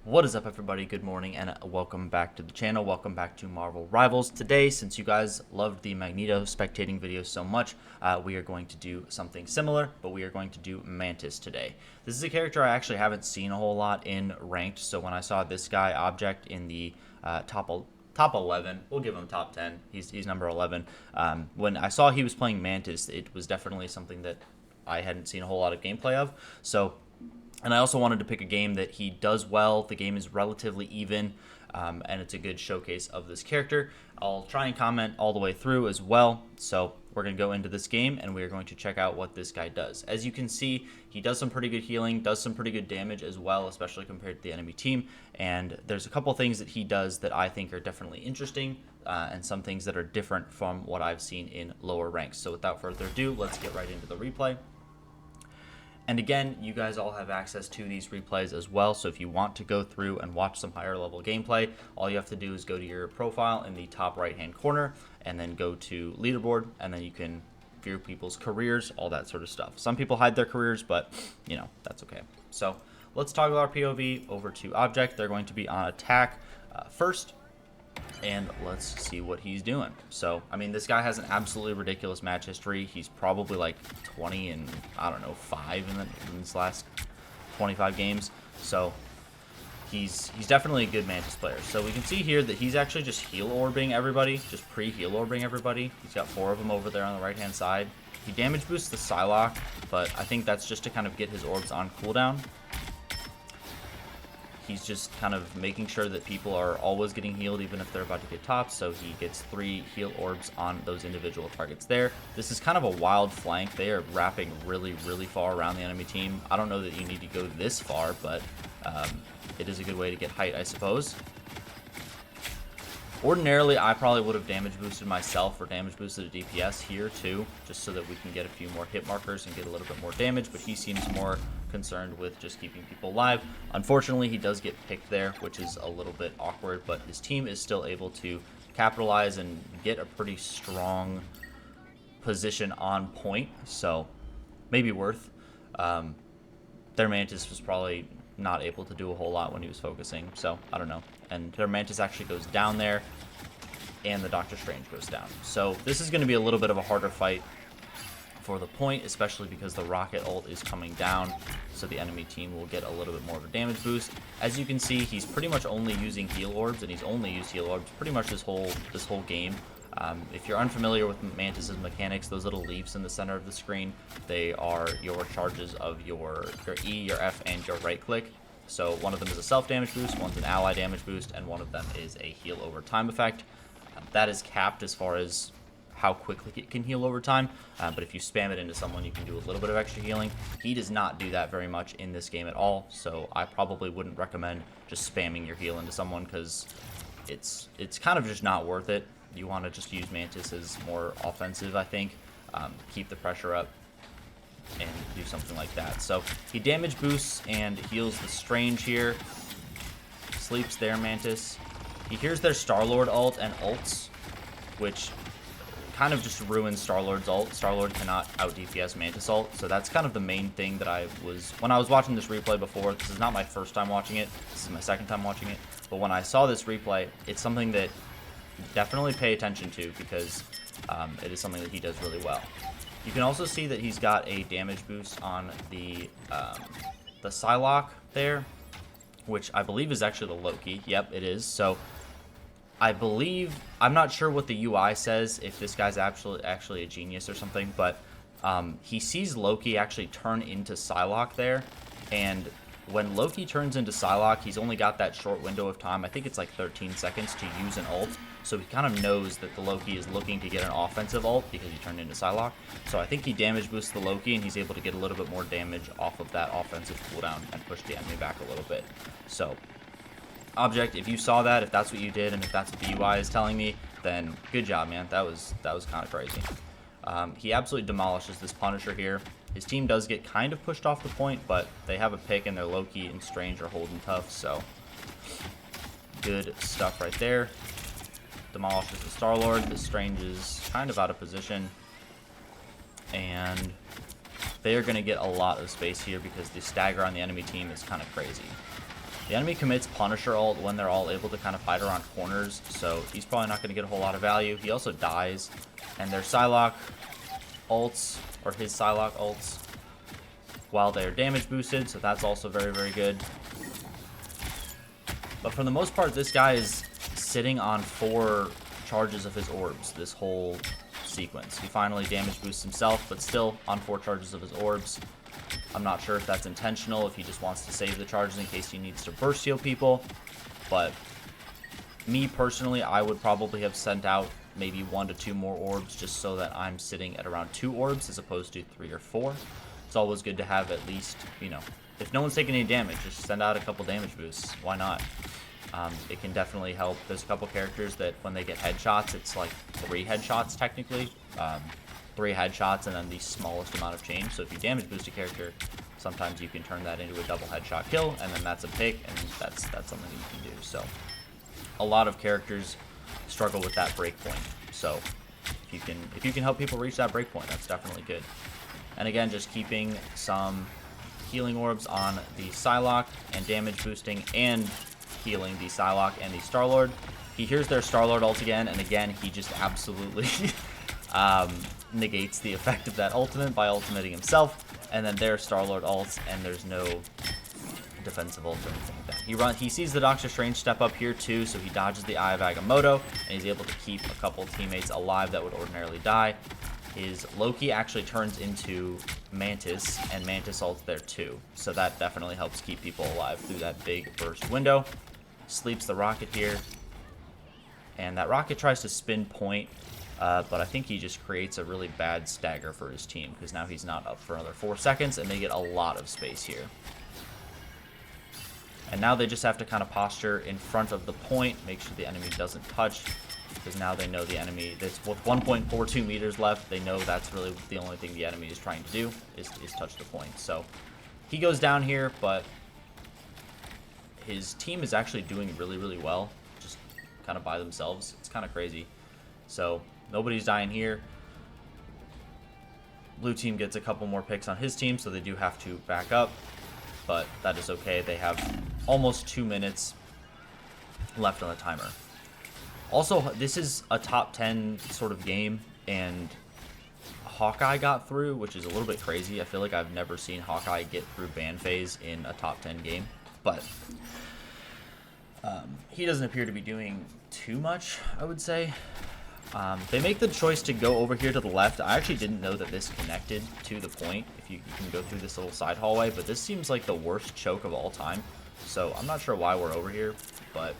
What is up, everybody? Good morning and welcome back to the channel. Welcome back to Marvel Rivals. Today, since you guys loved the Magneto spectating videos so much, we are going to do something similar, but we are going to do Mantis today. This is a character I actually haven't seen a whole lot in ranked, so when I saw this guy object in the top 11, we'll give him top 10. He's number 11. When I saw he was playing Mantis, it was definitely something that I hadn't seen a whole lot of gameplay of. And I also wanted to pick a game that he does well. The game is relatively even, and it's a good showcase of this character. I'll try and comment all the way through as well. So we're going to go into this game, and we're going to check out what this guy does. As you can see, he does some pretty good healing, does some pretty good damage as well, especially compared to the enemy team. And there's a couple things that he does that I think are definitely interesting, and some things that are different from what I've seen in lower ranks. So without further ado, let's get right into the replay. And again, you guys all have access to these replays as well, so if you want to go through and watch some higher level gameplay, all you have to do is go to your profile in the top right hand corner, and then go to Leaderboard, and then you can view people's careers, all that sort of stuff. Some people hide their careers, but, you know, that's okay. So, let's toggle our POV over to Object. They're going to be on attack first. And let's see what he's doing. So, I mean, this guy has an absolutely ridiculous match history. He's probably like 20 and, I don't know, 5 in his last 25 games. So, he's definitely a good Mantis player. So, we can see here that he's actually just heal orbing everybody, just pre-heal orbing everybody. He's got 4 of them over there on the right-hand side. He damage boosts the Psylocke, but I think that's just to kind of get his orbs on cooldown. He's just kind of making sure that people are always getting healed even if they're about to get topped, so he gets 3 heal orbs on those individual targets there. This is kind of a wild flank. They are wrapping really, really far around the enemy team. I don't know that you need to go this far, but it is a good way to get height, I suppose. Ordinarily, I probably would have damage boosted myself or damage boosted a DPS here too, just so that we can get a few more hit markers and get a little bit more damage, but he seems more concerned with just keeping people alive. Unfortunately, he does get picked there, which is a little bit awkward, but his team is still able to capitalize and get a pretty strong position on point, so maybe worth. Their Mantis was probably not able to do a whole lot when he was focusing, so I don't know. And their Mantis actually goes down there, and the Doctor Strange goes down. So this is going to be a little bit of a harder fight for the point, especially because the rocket ult is coming down, so the enemy team will get a little bit more of a damage boost. As you can see, he's pretty much only using heal orbs, and he's only used heal orbs pretty much this whole game. If you're unfamiliar with Mantis's mechanics, those little leaves in the center of the screen, they are your charges of your E, your F, and your right click. So one of them is a self damage boost, one's an ally damage boost, and one of them is a heal over time effect. That is capped as far as how quickly it can heal over time, but if you spam it into someone, you can do a little bit of extra healing. He does not do that very much in this game at all, so I probably wouldn't recommend just spamming your heal into someone, because it's kind of just not worth it. You want to just use Mantis as more offensive, I think. Keep the pressure up and do something like that. So he damage boosts and heals the Strange here. Sleeps there, Mantis. He hears their Star-Lord ult and ults, which kind of just ruins Star-Lord's ult. Star-Lord cannot out DPS Mantis ult, so that's kind of the main thing that when I was watching this replay before. This is not my first time watching it, this is my second time watching it, but when I saw this replay, it's something that definitely pay attention to, because it is something that he does really well. You can also see that he's got a damage boost on the Psylocke there, which I believe is actually the Loki. Yep, it is. So I believe, I'm not sure what the UI says, if this guy's actually a genius or something, but he sees Loki actually turn into Psylocke there, and when Loki turns into Psylocke, he's only got that short window of time. I think it's like 13 seconds to use an ult. So he kind of knows that the Loki is looking to get an offensive ult because he turned into Psylocke. So I think he damage boosts the Loki, and he's able to get a little bit more damage off of that offensive cooldown and push the enemy back a little bit. So, Object, if you saw that, if that's what you did, and if that's what the UI is telling me, then good job, man. That was kind of crazy. He absolutely demolishes this Punisher here. His team does get kind of pushed off the point, but they have a pick, and their Loki and Strange are holding tough, so good stuff right there. Demolishes the Star-Lord. The Strange is kind of out of position, and they are going to get a lot of space here because the stagger on the enemy team is kind of crazy. The enemy commits Punisher ult when they're all able to kind of hide around corners, so he's probably not going to get a whole lot of value. He also dies, and their Psylocke ults, or his Psylocke ults, while they're damage boosted, so that's also very, very good. But for the most part, this guy is sitting on 4 charges of his orbs this whole sequence. He finally damage boosts himself, but still on 4 charges of his orbs. I'm not sure if that's intentional, if he just wants to save the charges in case he needs to burst heal people. But me personally, I would probably have sent out maybe 1 to 2 more orbs just so that I'm sitting at around 2 orbs as opposed to 3 or 4. It's always good to have at least, you know, if no one's taking any damage, just send out a couple damage boosts. Why not? It can definitely help. There's a couple characters that when they get headshots, it's like 3 headshots technically. 3 headshots and then the smallest amount of change. So if you damage boost a character, sometimes you can turn that into a double headshot kill, and then that's a pick, and that's something you can do. So a lot of characters struggle with that breakpoint. So if you can help people reach that breakpoint, that's definitely good. And again, just keeping some healing orbs on the Psylocke and damage boosting and healing the Psylocke and the Star-Lord. He hears their Star-Lord ult again, and again, he just absolutely negates the effect of that ultimate by ultimating himself, and then their Star-Lord ults, and there's no defensive ult or anything like that. He sees the Doctor Strange step up here too, so he dodges the Eye of Agamotto, and he's able to keep a couple teammates alive that would ordinarily die. His Loki actually turns into Mantis, and Mantis ults there too, so that definitely helps keep people alive through that big burst window. Sleeps the rocket here, and that rocket tries to spin point, but I think he just creates a really bad stagger for his team, because now he's not up for another 4 seconds, and they get a lot of space here. And now they just have to kind of posture in front of the point, make sure the enemy doesn't touch, because now they know the enemy, with 1.42 meters left, they know that's really the only thing the enemy is trying to do, is touch the point. So he goes down here, but his team is actually doing really, really well, just kind of by themselves. It's kind of crazy. So nobody's dying here. Blue team gets a couple more picks on his team, so they do have to back up, but that is okay. They have almost 2 minutes left on the timer. Also, this is a top 10 sort of game, and Hawkeye got through, which is a little bit crazy. I feel like I've never seen Hawkeye get through ban phase in a top 10 game, but he doesn't appear to be doing too much, I would say. They make the choice to go over here to the left. I actually didn't know that this connected to the point, if you can go through this little side hallway, but this seems like the worst choke of all time. So I'm not sure why we're over here, but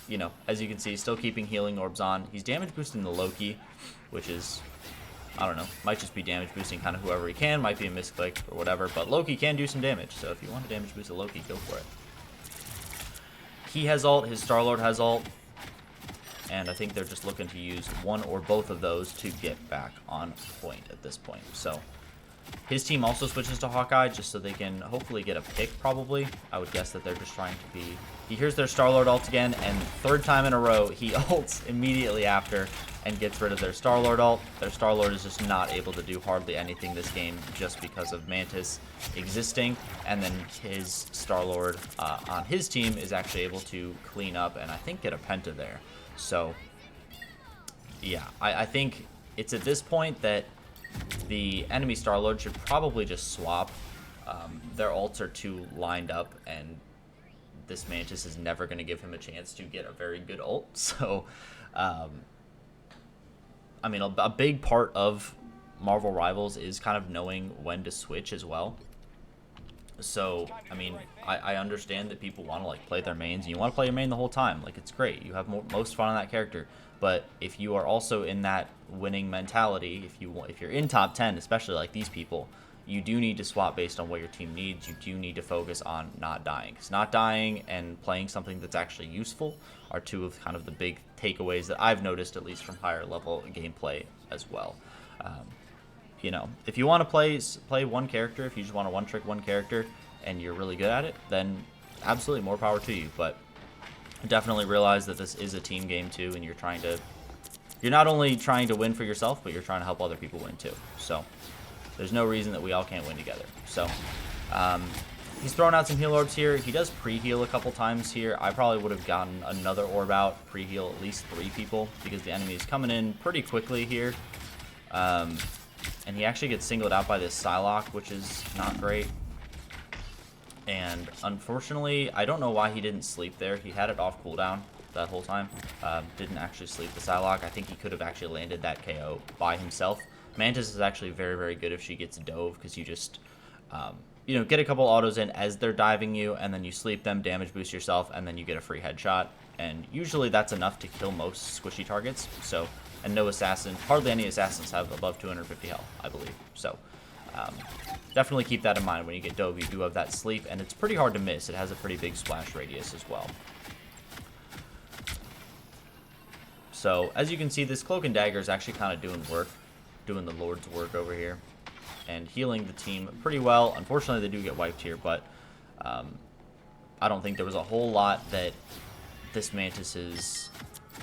you know, as you can see, still keeping healing orbs on. He's damage boosting the Loki, which is, I don't know, might just be damage boosting kind of whoever he can, might be a misclick or whatever, but Loki can do some damage, so if you want to damage boost a Loki, go for it. He has ult, his Star-Lord has ult, and I think they're just looking to use one or both of those to get back on point at this point. So his team also switches to Hawkeye just so they can hopefully get a pick, probably. I would guess that they're just trying to be... He hears their Star-Lord ult again, and 3rd time in a row, he ults immediately after and gets rid of their Star-Lord ult. Their Star-Lord is just not able to do hardly anything this game just because of Mantis existing, and then his Star-Lord on his team is actually able to clean up and I think get a Penta there. So, yeah, I think it's at this point that the enemy Star-Lord should probably just swap. Their ults are too lined up, and this Mantis is never going to give him a chance to get a very good ult. So, I mean, a big part of Marvel Rivals is kind of knowing when to switch as well. So, I mean, I understand that people want to, like, play their mains, and you want to play your main the whole time. Like, it's great. You have most fun on that character. But if you are also in that winning mentality, if you're in top 10, especially like these people, you do need to swap based on what your team needs. You do need to focus on not dying. Because not dying and playing something that's actually useful are two of kind of the big takeaways that I've noticed, at least from higher level gameplay as well. You know, if you want to play one character, if you just want to one-trick one character and you're really good at it, then absolutely more power to you. But definitely realize that this is a team game too, and you're not only trying to win for yourself, but you're trying to help other people win too. So there's no reason that we all can't win together. So he's throwing out some heal orbs here. He does pre-heal a couple times here. I probably would have gotten another orb out, pre-heal at least 3 people, because the enemy is coming in pretty quickly here. And he actually gets singled out by this Psylocke, which is not great. And unfortunately, I don't know why he didn't sleep there. He had it off cooldown that whole time. Didn't actually sleep the Psylocke. I think he could have actually landed that KO by himself. Mantis is actually very, very good if she gets dove, because you just, you know, get a couple autos in as they're diving you, and then you sleep them, damage boost yourself, and then you get a free headshot. And usually that's enough to kill most squishy targets. So, and no assassin, hardly any assassins have above 250 health, I believe. So, definitely keep that in mind when you get dove. You do have that sleep, and it's pretty hard to miss. It has a pretty big splash radius as well. So, as you can see, this Cloak and Dagger is actually kind of doing the Lord's work over here, and healing the team pretty well. Unfortunately, they do get wiped here, but I don't think there was a whole lot that this Mantis's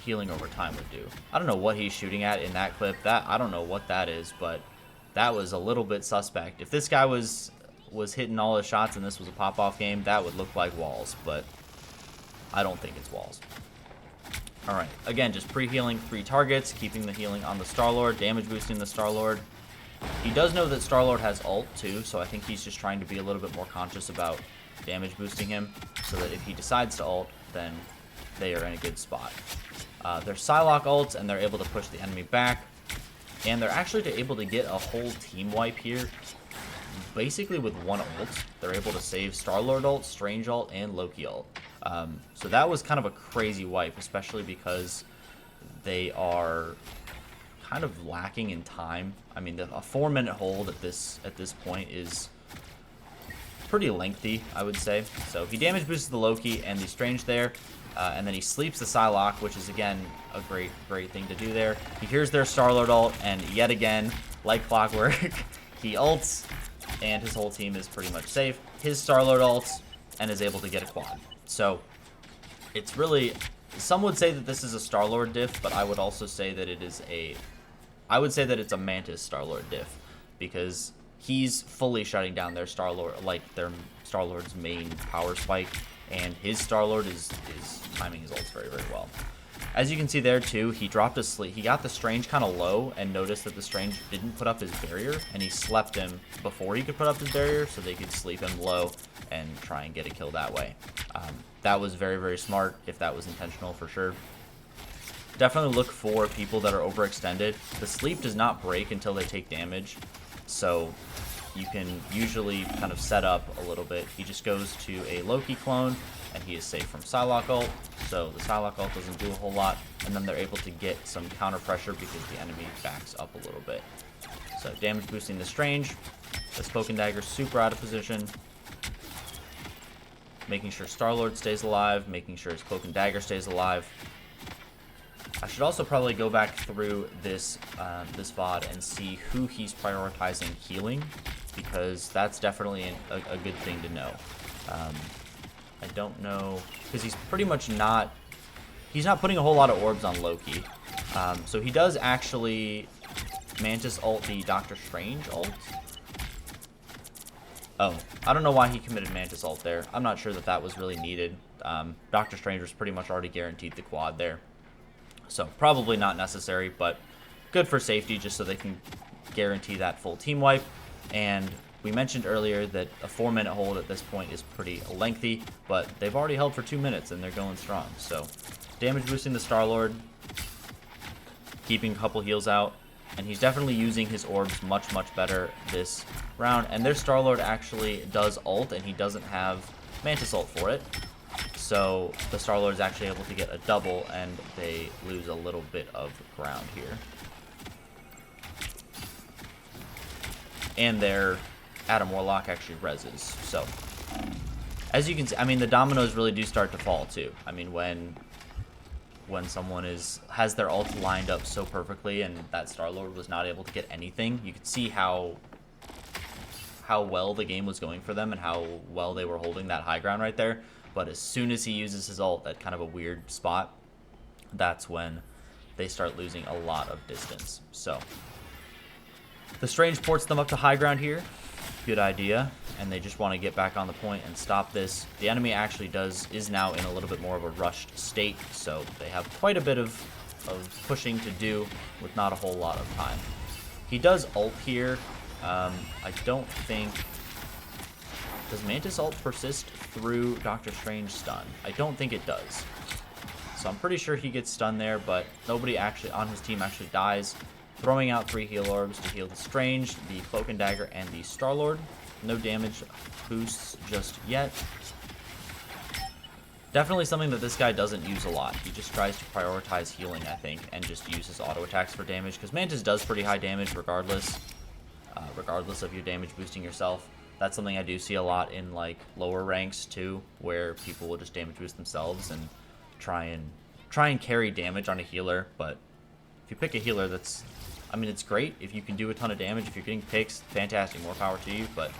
healing over time would do. I don't know what he's shooting at in that clip. I don't know what that is, but that was a little bit suspect. If this guy was hitting all his shots and this was a pop-off game, that would look like walls, but I don't think it's walls. Alright, again, just pre-healing 3 targets, keeping the healing on the Star-Lord, damage boosting the Star-Lord. He does know that Star-Lord has ult too, so I think he's just trying to be a little bit more conscious about damage boosting him, so that if he decides to ult, then they are in a good spot. They're Psylocke ults, and they're able to push the enemy back, and they're actually able to get a whole team wipe here, basically with 1 ult. They're able to save Star-Lord ult, Strange ult, and Loki ult. So that was kind of a crazy wipe, especially because they are kind of lacking in time. I mean, a 4-minute hold at this point is pretty lengthy, I would say. So he damage boosts the Loki and the Strange there, and then he sleeps the Psylocke, which is, again, a great thing to do there. He hears their Star-Lord ult, and yet again, like clockwork, he ults, and his whole team is pretty much safe. His Star-Lord ults, and is able to get a quad. So, it's really, some would say that this is a Star-Lord diff, but I would also say that it is I would say that it's a Mantis Star-Lord diff, because he's fully shutting down their Star-Lord, like their Star-Lord's main power spike, and his Star-Lord is timing his ults very, very well. As you can see there too, he dropped a sleep. He got the Strange kind of low and noticed that the Strange didn't put up his barrier, and he slept him before he could put up his barrier, so they could sleep him low and try and get a kill that way. That was very, very smart, if that was intentional, for sure. Definitely look for people that are overextended. The sleep does not break until they take damage, so you can usually kind of set up a little bit. He just goes to a Loki clone, and he is safe from Psylocke ult, so the Psylocke ult doesn't do a whole lot, and then they're able to get some counter pressure because the enemy backs up a little bit. So damage boosting the Strange, the Cloak and Dagger super out of position, making sure Star-Lord stays alive, making sure his Cloak and Dagger stays alive. I should also probably go back through this this VOD and see who he's prioritizing healing, because that's definitely a good thing to know. I don't know, because he's pretty much not, he's not putting a whole lot of orbs on Loki. So he does actually Mantis ult the Doctor Strange ult. Oh, I don't know why he committed Mantis ult there. I'm not sure that that was really needed. Doctor Strange was pretty much already guaranteed the quad there. So probably not necessary, but good for safety, just so they can guarantee that full team wipe. And we mentioned earlier that a 4-minute hold at this point is pretty lengthy, but they've already held for 2 minutes and they're going strong. So damage boosting the Star-Lord, keeping a couple heals out, and he's definitely using his orbs much, much better this round. And their Star-Lord actually does ult, and he doesn't have Mantis ult for it. So the Star-Lord is actually able to get a double, and they lose a little bit of ground here. And their Adam Warlock actually reses. So, as you can see, I mean, the dominoes really do start to fall too. I mean, when someone has their ult lined up so perfectly, and that Star-Lord was not able to get anything, you could see how well the game was going for them and how well they were holding that high ground right there. But as soon as he uses his ult at kind of a weird spot, that's when they start losing a lot of distance. So the Strange ports them up to high ground here, good idea, and they just want to get back on the point and stop this. The enemy actually is now in a little bit more of a rushed state, so they have quite a bit of pushing to do with not a whole lot of time. He does ult here. I don't think... Does Mantis ult persist through Doctor Strange stun? I don't think it does. So I'm pretty sure he gets stunned there, but nobody actually on his team actually dies. Throwing out 3 heal orbs to heal the Strange, the Cloak and Dagger, and the Star-Lord. No damage boosts just yet. Definitely something that this guy doesn't use a lot. He just tries to prioritize healing, I think, and just uses auto attacks for damage, because Mantis does pretty high damage regardless of your damage boosting yourself. That's something I do see a lot in like lower ranks too, where people will just damage boost themselves and try and carry damage on a healer. But if you pick a healer, I mean, it's great if you can do a ton of damage. If you're getting picks, fantastic, more power to you. But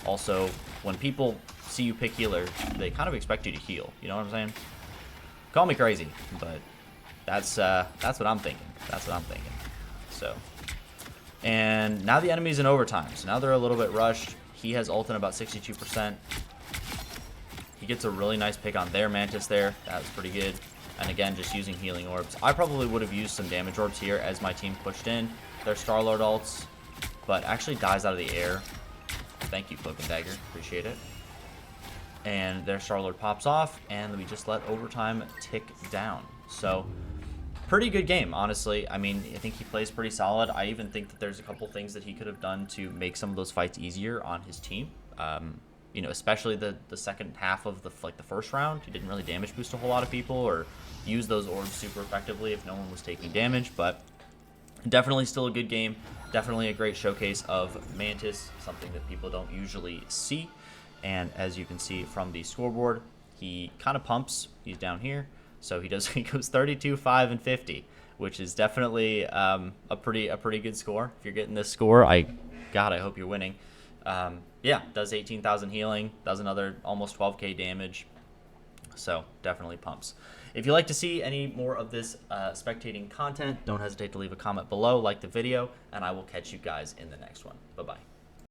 also, when people see you pick healer, they kind of expect you to heal. You know what I'm saying? Call me crazy, but that's what I'm thinking. That's what I'm thinking. So, and now the enemy's in overtime, so now they're a little bit rushed. He has ult in about 62%. He gets a really nice pick on their Mantis there. That was pretty good. And again, just using healing orbs. I probably would have used some damage orbs here as my team pushed in. Their Star-Lord ults, but actually dies out of the air. Thank you, Cloak and Dagger. Appreciate it. And their Star-Lord pops off, and we just let overtime tick down. So, pretty good game, honestly. I mean, I think he plays pretty solid. I even think that there's a couple things that he could have done to make some of those fights easier on his team. You know, especially the second half of the first round. He didn't really damage boost a whole lot of people or use those orbs super effectively if no one was taking damage, but definitely still a good game. Definitely a great showcase of Mantis, something that people don't usually see. And as you can see from the scoreboard, he kind of pumps. He's down here. So he goes 32, 5, and 50, which is definitely a pretty good score. If you're getting this score, I hope you're winning. Yeah, does 18,000 healing, does another almost 12k damage. So definitely pumps. If you'd like to see any more of this spectating content, don't hesitate to leave a comment below, like the video, and I will catch you guys in the next one. Bye-bye.